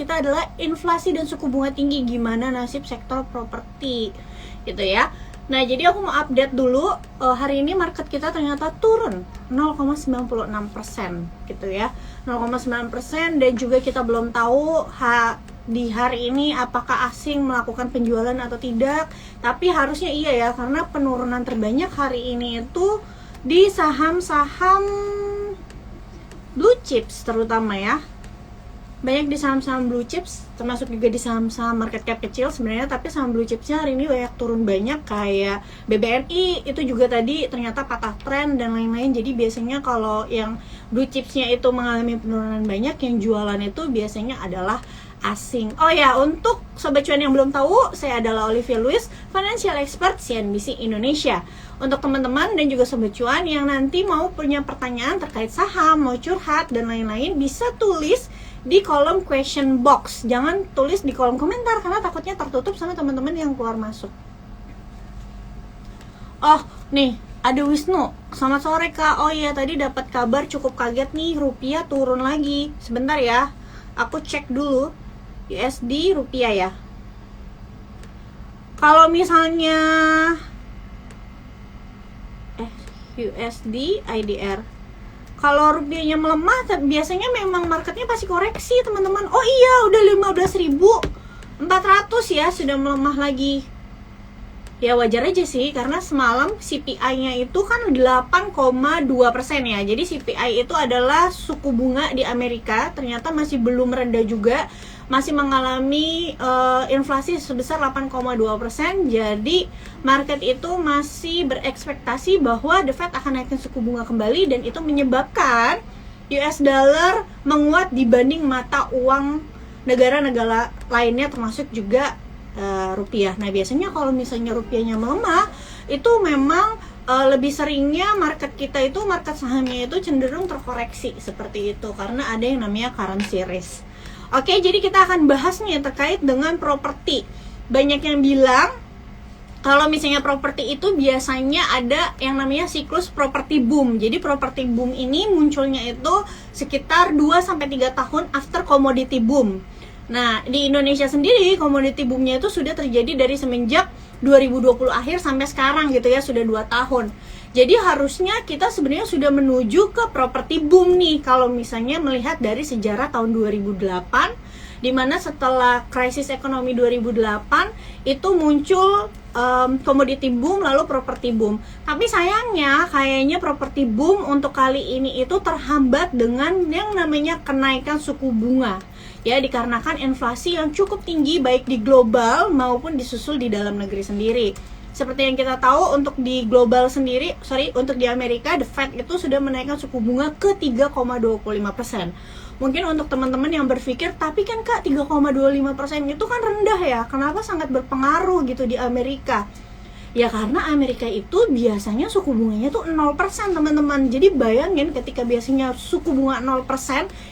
kita adalah inflasi dan suku bunga tinggi, gimana nasib sektor properti gitu ya. Nah, jadi aku mau update dulu, hari ini market kita ternyata turun 0,96% gitu ya, 0,9%. Dan juga kita belum tahu di hari ini apakah asing melakukan penjualan atau tidak. Tapi harusnya iya ya, karena penurunan terbanyak hari ini itu di saham-saham blue chips terutama ya. Banyak di saham-saham blue chips, termasuk juga di saham-saham market cap kecil sebenarnya, tapi saham blue chipsnya hari ini banyak turun banyak, kayak BBNI itu juga tadi ternyata patah tren dan lain-lain. Jadi biasanya kalau yang blue chipsnya itu mengalami penurunan banyak, yang jualan itu biasanya adalah asing. Oh ya, untuk Sobat Cuan yang belum tahu, saya adalah Olivia Louis, Financial Expert CNBC Indonesia. Untuk teman-teman dan juga Sobat Cuan yang nanti mau punya pertanyaan terkait saham, mau curhat dan lain-lain, bisa tulis di kolom question box. Jangan tulis di kolom komentar karena takutnya tertutup sama teman-teman yang keluar masuk. Oh, nih ada Wisnu. Selamat sore Kak. Oh iya, tadi dapat kabar cukup kaget nih, rupiah turun lagi. Sebentar ya, aku cek dulu USD rupiah ya. Kalau misalnya USD IDR, kalau rupiahnya melemah, biasanya memang marketnya pasti koreksi teman-teman. Oh iya, udah 15.400 ya, sudah melemah lagi. Ya wajar aja sih, karena semalam CPI-nya itu kan 8,2% ya. Jadi CPI itu adalah suku bunga di Amerika, ternyata masih belum rendah juga, masih mengalami inflasi sebesar 8,2%. Jadi market itu masih berekspektasi bahwa The Fed akan naikkan suku bunga kembali, dan itu menyebabkan US dollar menguat dibanding mata uang negara-negara lainnya, termasuk juga rupiah. Nah, biasanya kalau misalnya rupiahnya melemah, itu memang lebih seringnya market kita itu, market sahamnya itu cenderung terkoreksi seperti itu, karena ada yang namanya currency risk. Oke, jadi kita akan bahas nih terkait dengan properti. Banyak yang bilang kalau misalnya properti itu biasanya ada yang namanya siklus properti boom. Jadi properti boom ini munculnya itu sekitar 2-3 tahun after commodity boom. Nah, di Indonesia sendiri commodity boomnya itu sudah terjadi dari semenjak 2020 akhir sampai sekarang gitu ya, sudah 2 tahun. Jadi harusnya kita sebenarnya sudah menuju ke properti boom nih, kalau misalnya melihat dari sejarah tahun 2008, dimana setelah krisis ekonomi 2008 itu muncul commodity boom, lalu properti boom. Tapi sayangnya kayaknya properti boom untuk kali ini itu terhambat dengan yang namanya kenaikan suku bunga, ya, dikarenakan inflasi yang cukup tinggi baik di global maupun disusul di dalam negeri sendiri. Seperti yang kita tahu, untuk di global sendiri, untuk di Amerika, The Fed itu sudah menaikkan suku bunga ke 3,25%. Mungkin untuk teman-teman yang berpikir, tapi kan Kak 3,25% itu kan rendah ya, kenapa sangat berpengaruh gitu di Amerika? Ya karena Amerika itu biasanya suku bunganya tuh 0% teman-teman. Jadi bayangin ketika biasanya suku bunga 0%,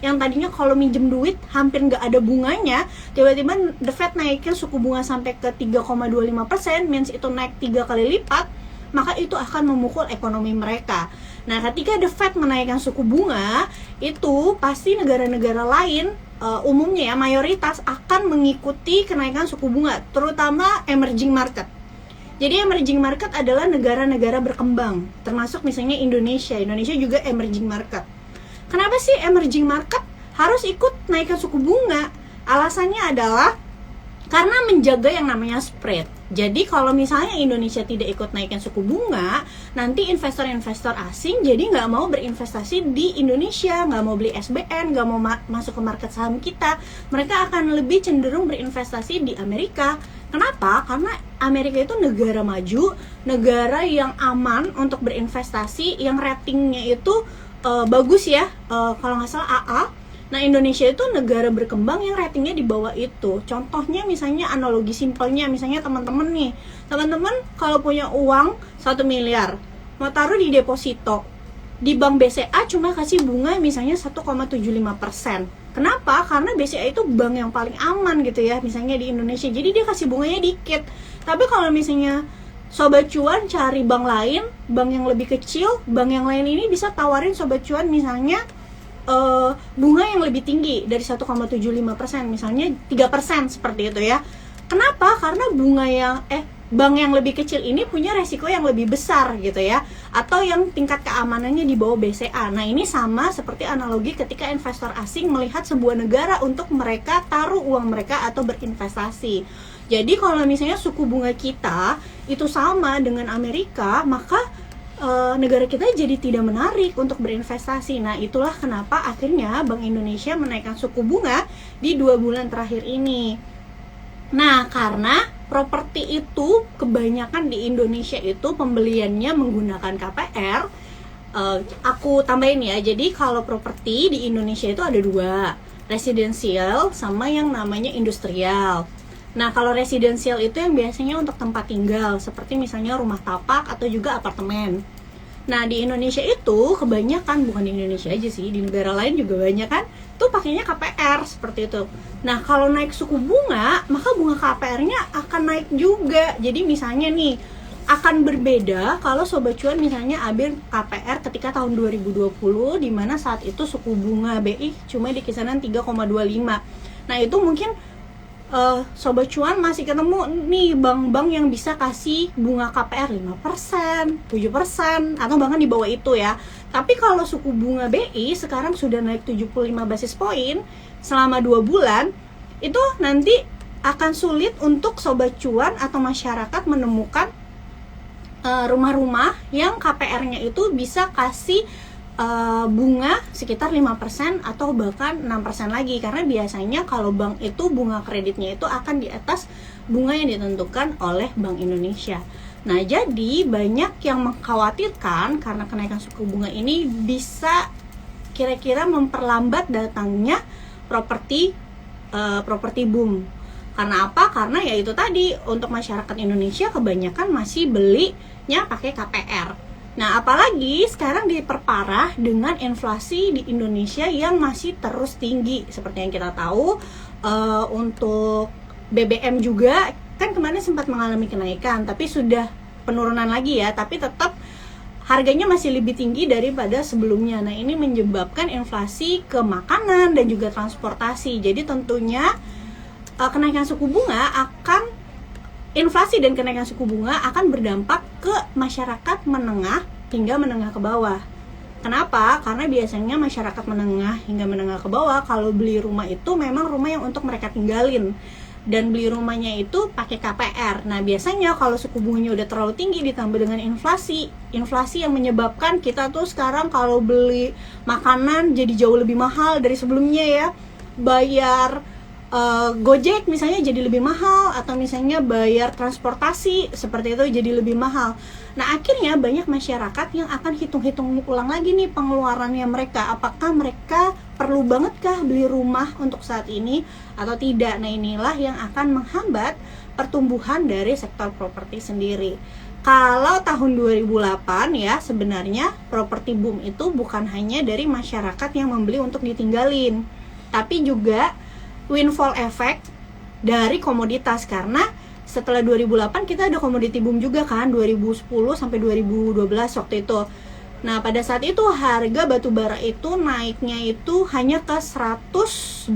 yang tadinya kalau minjem duit hampir nggak ada bunganya, tiba-tiba The Fed naikin suku bunga sampai ke 3,25%, means itu naik 3 kali lipat, maka itu akan memukul ekonomi mereka. Nah, ketika The Fed menaikkan suku bunga, itu pasti negara-negara lain umumnya ya, mayoritas akan mengikuti kenaikan suku bunga, terutama emerging market. Jadi emerging market adalah negara-negara berkembang, termasuk misalnya Indonesia. Indonesia juga emerging market. Kenapa sih emerging market harus ikut naikkan suku bunga? Alasannya adalah karena menjaga yang namanya spread. Jadi kalau misalnya Indonesia tidak ikut naikkan suku bunga, nanti investor-investor asing jadi nggak mau berinvestasi di Indonesia, nggak mau beli SBN, nggak mau masuk ke market saham kita. Mereka akan lebih cenderung berinvestasi di Amerika. Kenapa? Karena Amerika itu negara maju, negara yang aman untuk berinvestasi, yang ratingnya itu bagus ya, kalau nggak salah AA. Nah, Indonesia itu negara berkembang yang ratingnya di bawah itu. Contohnya misalnya, analogi simpelnya, misalnya teman-teman kalau punya uang 1 miliar, mau taruh di deposito, di bank BCA cuma kasih bunga misalnya 1,75%. Kenapa? Karena BCA itu bank yang paling aman gitu ya, misalnya di Indonesia. Jadi dia kasih bunganya dikit. Tapi kalau misalnya Sobat Cuan cari bank lain, bank yang lebih kecil, bank yang lain ini bisa tawarin Sobat Cuan misalnya bunga yang lebih tinggi dari 1,75%, misalnya 3% seperti itu ya. Kenapa? Karena bank yang lebih kecil ini punya resiko yang lebih besar gitu ya, atau yang tingkat keamanannya di bawah BCA. Nah, ini sama seperti analogi ketika investor asing melihat sebuah negara untuk mereka taruh uang mereka atau berinvestasi. Jadi kalau misalnya suku bunga kita itu sama dengan Amerika, maka negara kita jadi tidak menarik untuk berinvestasi. Nah, itulah kenapa akhirnya Bank Indonesia menaikkan suku bunga di 2 bulan terakhir ini. Nah, karena properti itu kebanyakan di Indonesia itu pembeliannya menggunakan KPR, aku tambahin ya. Jadi kalau properti di Indonesia itu ada 2, residensial sama yang namanya industrial. Nah, kalau residensial itu yang biasanya untuk tempat tinggal, seperti misalnya rumah tapak atau juga apartemen. Nah, di Indonesia itu kebanyakan, bukan di Indonesia aja sih, di negara lain juga banyak kan, tuh pakainya KPR seperti itu. Nah, kalau naik suku bunga, maka bunga KPR-nya akan naik juga. Jadi misalnya nih, akan berbeda kalau Sobat Cuan misalnya ambil KPR ketika tahun 2020, di mana saat itu suku bunga BI cuma di kisaran 3,25. Nah, itu mungkin Sobat Cuan masih ketemu nih bank-bank yang bisa kasih bunga KPR 5%, 7%, atau bahkan di bawah itu ya. Tapi kalau suku bunga BI sekarang sudah naik 75 basis poin selama 2 bulan, itu nanti akan sulit untuk Sobat Cuan atau masyarakat menemukan rumah-rumah yang KPR-nya itu bisa kasih bunga sekitar 5% atau bahkan 6% lagi, karena biasanya kalau bank itu bunga kreditnya itu akan di atas bunga yang ditentukan oleh Bank Indonesia. Nah, jadi banyak yang mengkhawatirkan karena kenaikan suku bunga ini bisa kira-kira memperlambat datangnya properti boom. Karena apa? Karena ya itu tadi, untuk masyarakat Indonesia kebanyakan masih belinya pakai KPR. Nah, apalagi sekarang diperparah dengan inflasi di Indonesia yang masih terus tinggi. Seperti yang kita tahu, untuk BBM juga kan kemarin sempat mengalami kenaikan, tapi sudah penurunan lagi ya, tapi tetap harganya masih lebih tinggi daripada sebelumnya. Nah, ini menyebabkan inflasi ke makanan dan juga transportasi. Jadi tentunya kenaikan suku bunga inflasi dan kenaikan suku bunga akan berdampak ke masyarakat menengah hingga menengah ke bawah. Kenapa? Karena biasanya masyarakat menengah hingga menengah ke bawah kalau beli rumah itu memang rumah yang untuk mereka tinggalin, dan beli rumahnya itu pakai KPR. Nah, biasanya kalau suku bunganya udah terlalu tinggi ditambah dengan inflasi yang menyebabkan kita tuh sekarang kalau beli makanan jadi jauh lebih mahal dari sebelumnya ya. Bayar Gojek misalnya jadi lebih mahal, atau misalnya bayar transportasi seperti itu jadi lebih mahal. Nah, akhirnya banyak masyarakat yang akan hitung-hitung ulang lagi nih pengeluarannya mereka. Apakah mereka perlu bangetkah beli rumah untuk saat ini atau tidak? Nah, inilah yang akan menghambat pertumbuhan dari sektor properti sendiri. Kalau tahun 2008 ya, sebenarnya properti boom itu bukan hanya dari masyarakat yang membeli untuk ditinggalin, tapi juga windfall effect dari komoditas. Karena setelah 2008 kita ada komoditi boom juga kan, 2010 sampai 2012 waktu itu. Nah, pada saat itu harga batu bara itu naiknya itu hanya ke $100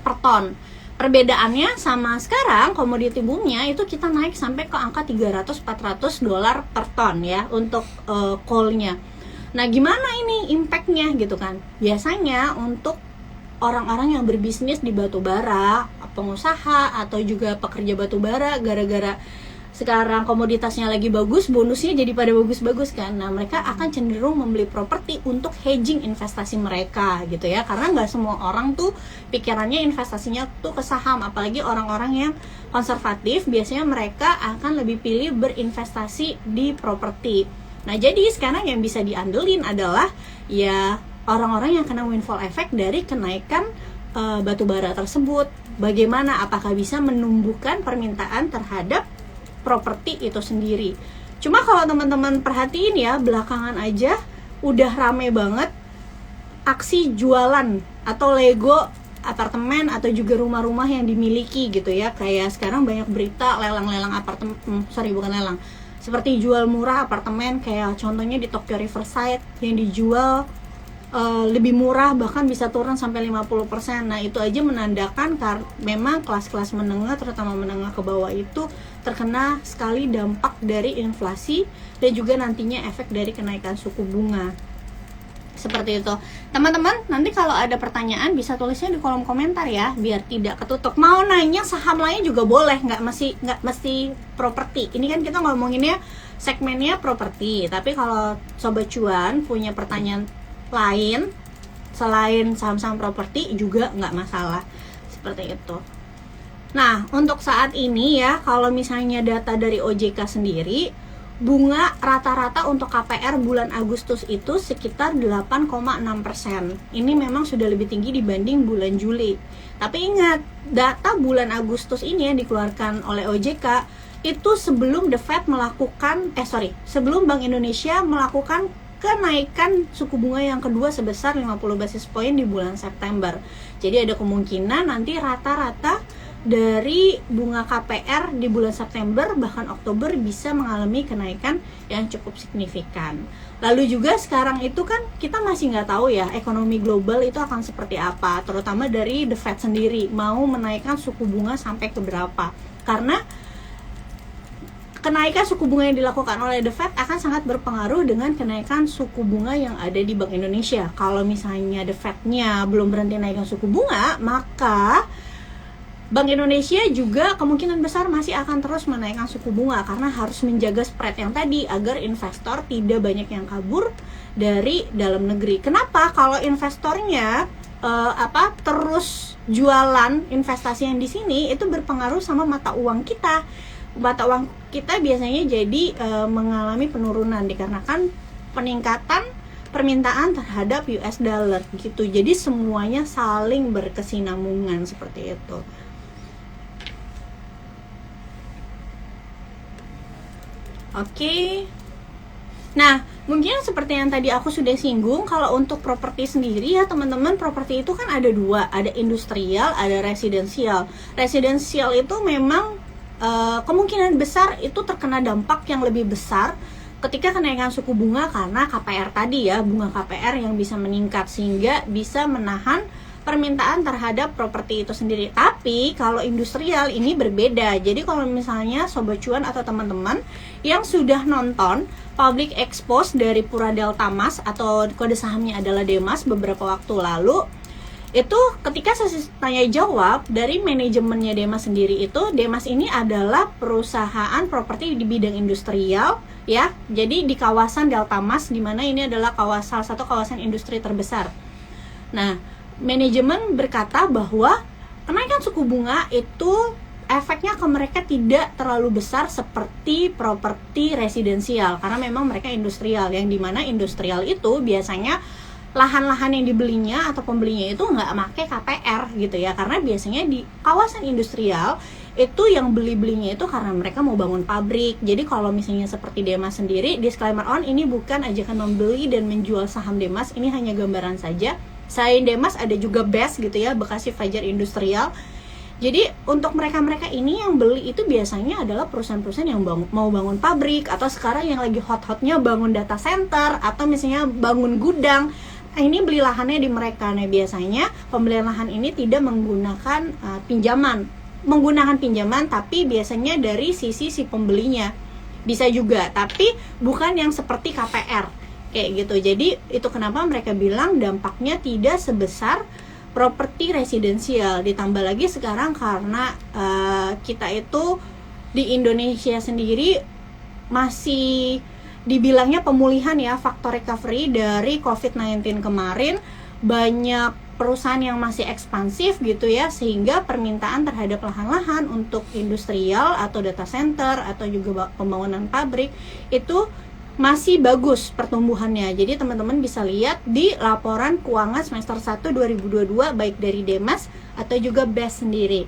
per ton. Perbedaannya sama sekarang komoditi boomnya itu kita naik sampai ke angka $300-400 per ton ya untuk coalnya. Nah, gimana ini impactnya gitu kan? Biasanya untuk orang-orang yang berbisnis di batu bara, pengusaha atau juga pekerja batu bara, gara-gara sekarang komoditasnya lagi bagus, bonusnya jadi pada bagus-bagus kan. Nah, mereka akan cenderung membeli properti untuk hedging investasi mereka gitu ya. Karena nggak semua orang tuh pikirannya investasinya tuh ke saham, apalagi orang-orang yang konservatif, biasanya mereka akan lebih pilih berinvestasi di properti. Nah, jadi sekarang yang bisa diandelin adalah ya orang-orang yang kena windfall effect dari kenaikan batu bara tersebut. Bagaimana, apakah bisa menumbuhkan permintaan terhadap properti itu sendiri. Cuma kalau teman-teman perhatiin ya, belakangan aja udah rame banget aksi jualan atau lego apartemen atau juga rumah-rumah yang dimiliki gitu ya. Kayak sekarang banyak berita lelang-lelang apartemen, bukan lelang, seperti jual murah apartemen, kayak contohnya di Tokyo Riverside yang dijual lebih murah, bahkan bisa turun sampai 50%. Nah, itu aja menandakan memang kelas-kelas menengah, terutama menengah ke bawah itu terkena sekali dampak dari inflasi dan juga nantinya efek dari kenaikan suku bunga. Seperti itu. Teman-teman, nanti kalau ada pertanyaan bisa tulisnya di kolom komentar ya, biar tidak ketutup. Mau nanya saham lain juga boleh, nggak mesti properti. Ini kan kita ngomonginnya segmennya properti, tapi kalau Sobat Cuan punya pertanyaan lain selain saham-saham properti juga nggak masalah, seperti itu. Nah, untuk saat ini ya, kalau misalnya data dari OJK sendiri, bunga rata-rata untuk KPR bulan Agustus itu sekitar 8,6%. Ini memang sudah lebih tinggi dibanding bulan Juli. Tapi ingat, data bulan Agustus ini yang dikeluarkan oleh OJK itu sebelum The Fed sebelum Bank Indonesia melakukan kenaikan suku bunga yang kedua sebesar 50 basis point di bulan September. Jadi ada kemungkinan nanti rata-rata dari bunga KPR di bulan September bahkan Oktober bisa mengalami kenaikan yang cukup signifikan. Lalu juga sekarang itu kan kita masih nggak tahu ya ekonomi global itu akan seperti apa, terutama dari The Fed sendiri mau menaikkan suku bunga sampai ke berapa. Karena kenaikan suku bunga yang dilakukan oleh The Fed akan sangat berpengaruh dengan kenaikan suku bunga yang ada di Bank Indonesia. Kalau misalnya The Fed-nya belum berhenti naikkan suku bunga, maka Bank Indonesia juga kemungkinan besar masih akan terus menaikkan suku bunga karena harus menjaga spread yang tadi agar investor tidak banyak yang kabur dari dalam negeri. Kenapa? Kalau investornya terus jualan investasi yang di sini, itu berpengaruh sama mata uang kita. Mata uang kita biasanya jadi mengalami penurunan dikarenakan peningkatan permintaan terhadap US dollar gitu. Jadi semuanya saling berkesinambungan seperti itu. Oke. Nah, mungkin seperti yang tadi aku sudah singgung, kalau untuk properti sendiri ya teman-teman, properti itu kan ada dua, ada industrial, ada residensial. Residensial itu memang kemungkinan besar itu terkena dampak yang lebih besar ketika kenaikan suku bunga karena KPR tadi ya, bunga KPR yang bisa meningkat sehingga bisa menahan permintaan terhadap properti itu sendiri. Tapi kalau industrial ini berbeda. Jadi kalau misalnya Sobat Cuan atau teman-teman yang sudah nonton public expose dari Pura Delta Mas atau kode sahamnya adalah Demas beberapa waktu lalu, itu ketika sesi tanya jawab dari manajemennya Demas sendiri, itu Demas ini adalah perusahaan properti di bidang industrial ya. Jadi di kawasan Delta Mas, di mana ini adalah salah satu kawasan industri terbesar. Nah, manajemen berkata bahwa kenaikan suku bunga itu efeknya ke mereka tidak terlalu besar seperti properti residensial karena memang mereka industrial, yang dimana industrial itu biasanya lahan-lahan yang dibelinya atau pembelinya itu nggak pakai KPR gitu ya, karena biasanya di kawasan industrial itu yang belinya itu karena mereka mau bangun pabrik. Jadi kalau misalnya seperti Demas sendiri, disclaimer on, ini bukan ajakan membeli dan menjual saham Demas, ini hanya gambaran saja. Selain Demas ada juga BES gitu ya, Bekasi Fajar Industrial. Jadi untuk mereka-mereka ini yang beli itu biasanya adalah perusahaan-perusahaan yang mau bangun pabrik, atau sekarang yang lagi hot-hotnya bangun data center, atau misalnya bangun gudang. Nah, ini beli lahannya di mereka. Nah, biasanya pembelian lahan ini tidak menggunakan menggunakan pinjaman, tapi biasanya dari sisi si pembelinya. Bisa juga, tapi bukan yang seperti KPR kayak gitu. Jadi itu kenapa mereka bilang dampaknya tidak sebesar properti residensial. Ditambah lagi sekarang karena kita itu di Indonesia sendiri masih dibilangnya pemulihan ya, faktor recovery dari COVID-19 kemarin, banyak perusahaan yang masih ekspansif gitu ya, sehingga permintaan terhadap lahan-lahan untuk industrial atau data center atau juga pembangunan pabrik itu masih bagus pertumbuhannya. Jadi teman-teman bisa lihat di laporan keuangan semester 1 2022 baik dari Demas atau juga BES sendiri.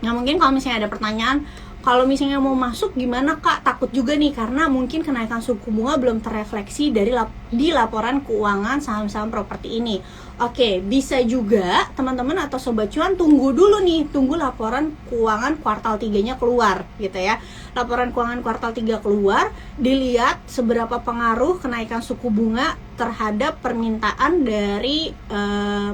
Nah, mungkin kalau misalnya ada pertanyaan, kalau misalnya mau masuk gimana Kak? Takut juga nih karena mungkin kenaikan suku bunga belum terrefleksi dari di laporan keuangan saham-saham properti ini. Oke, bisa juga teman-teman atau sobat cuan tunggu laporan keuangan kuartal 3-nya keluar gitu ya. Laporan keuangan kuartal 3 keluar, dilihat seberapa pengaruh kenaikan suku bunga terhadap permintaan dari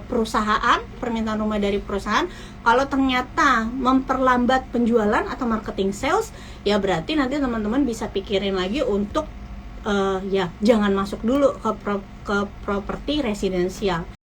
perusahaan, permintaan rumah dari perusahaan. Kalau ternyata memperlambat penjualan atau marketing sales, ya berarti nanti teman-teman bisa pikirin lagi untuk ya jangan masuk dulu ke properti residensial.